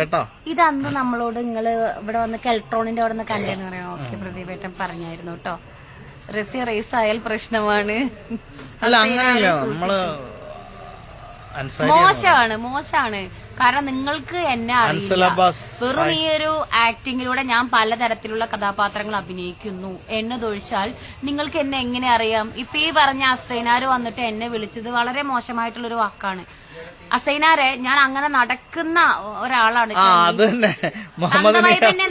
ഏട്ടാ, ഇത് അന്ന് നമ്മളോട് നിങ്ങള് ഇവിടെ വന്ന് കെൽട്രോണിന്റെ അവിടെ നിന്ന് കണ്ടെന്ന് പറയാം. ഓക്കെ, പ്രദീപേട്ടൻ പറഞ്ഞായിരുന്നു കേട്ടോ, റേസ് ആയാൽ പ്രശ്നമാണ്. അല്ല അങ്ങനെയല്ല, നമ്മള് മോശമാണ്. കാരണം നിങ്ങൾക്ക് എന്നെ അറിയില്ല. വെറും ഈ ഒരു ആക്ടിങ്ങിലൂടെ ഞാൻ പലതരത്തിലുള്ള കഥാപാത്രങ്ങൾ അഭിനയിക്കുന്നു എന്നതൊഴിച്ചാൽ നിങ്ങൾക്ക് എന്നെ എങ്ങനെ അറിയാം? ഇപ്പൊ ഈ പറഞ്ഞ അസൈനാര് വന്നിട്ട് എന്നെ വിളിച്ചത് വളരെ മോശമായിട്ടുള്ളൊരു വാക്കാണ്. അസൈനാരെ ഞാൻ അങ്ങനെ നടക്കുന്ന ഒരാളാണ്.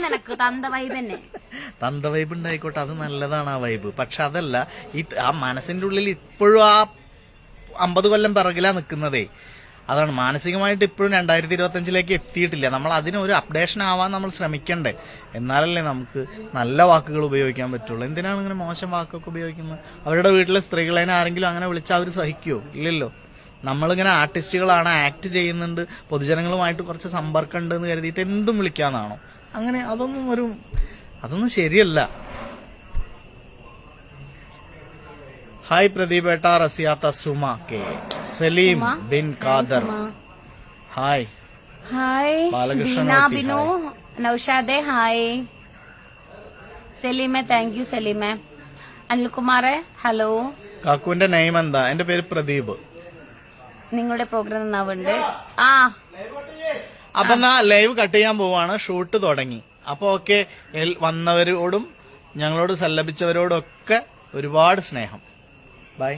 നിനക്ക് തന്ത വൈബ് ഉണ്ടായിക്കോട്ടെ, അത് നല്ലതാണ് ആ വൈബ്. പക്ഷെ അതല്ല, ഈ ആ മനസ്സിന്റെ ഉള്ളിൽ ഇപ്പോഴും ആ 50 കൊല്ലം പിറകിലാ നിൽക്കുന്നതേ. അതാണ് മാനസികമായിട്ട് ഇപ്പോഴും 2025 എത്തിയിട്ടില്ല. നമ്മൾ അതിനൊരു അപ്ഡേഷൻ ആവാൻ നമ്മൾ ശ്രമിക്കണ്ടേ, എന്നാലല്ലേ നമുക്ക് നല്ല വാക്കുകൾ ഉപയോഗിക്കാൻ പറ്റുള്ളൂ. എന്തിനാണ് ഇങ്ങനെ മോശം വാക്കൊക്കെ ഉപയോഗിക്കുന്നത്? അവരുടെ വീട്ടിലെ സ്ത്രീകളെ ആരെങ്കിലും അങ്ങനെ വിളിച്ചാൽ അവർ സഹിക്കുമോ? ഇല്ലല്ലോ. നമ്മളിങ്ങനെ ആർട്ടിസ്റ്റുകളാണ്, ആക്ട് ചെയ്യുന്നുണ്ട്, പൊതുജനങ്ങളുമായിട്ട് കുറച്ച് സമ്പർക്കം ഉണ്ട് എന്ന് കരുതിയിട്ട് എന്തും വിളിക്കാന്നാണോ? അങ്ങനെ അതൊന്നും ശരിയല്ല. ഹായ് പ്രദീപേട്ട, റസിയാത്ത, സുമ കെ, സലീം ബിൻ ഖാദർ, ഹായ് ബാലകൃഷ്ണൻ, ബിനു, നൌഷാദെ, ഹായ് സലീമെ, താങ്ക് യു സലീമെ. അനിൽകുമാറെ, ഹലോ. കാക്കുവിന്റെ നെയിം എന്താ? എന്റെ പേര് പ്രദീപ്. നിങ്ങളുടെ പ്രോഗ്രാം നന്നാവുണ്ട്. അപ്പൊ എന്നാ ലൈവ് കട്ട് ചെയ്യാൻ പോവാണ്. ഷൂട്ട് തുടങ്ങി. അപ്പൊ ഓക്കെ, വന്നവരോടും ഞങ്ങളോട് സല്ലപിച്ചവരോടൊക്കെ ഒരുപാട് സ്നേഹം. ബൈ.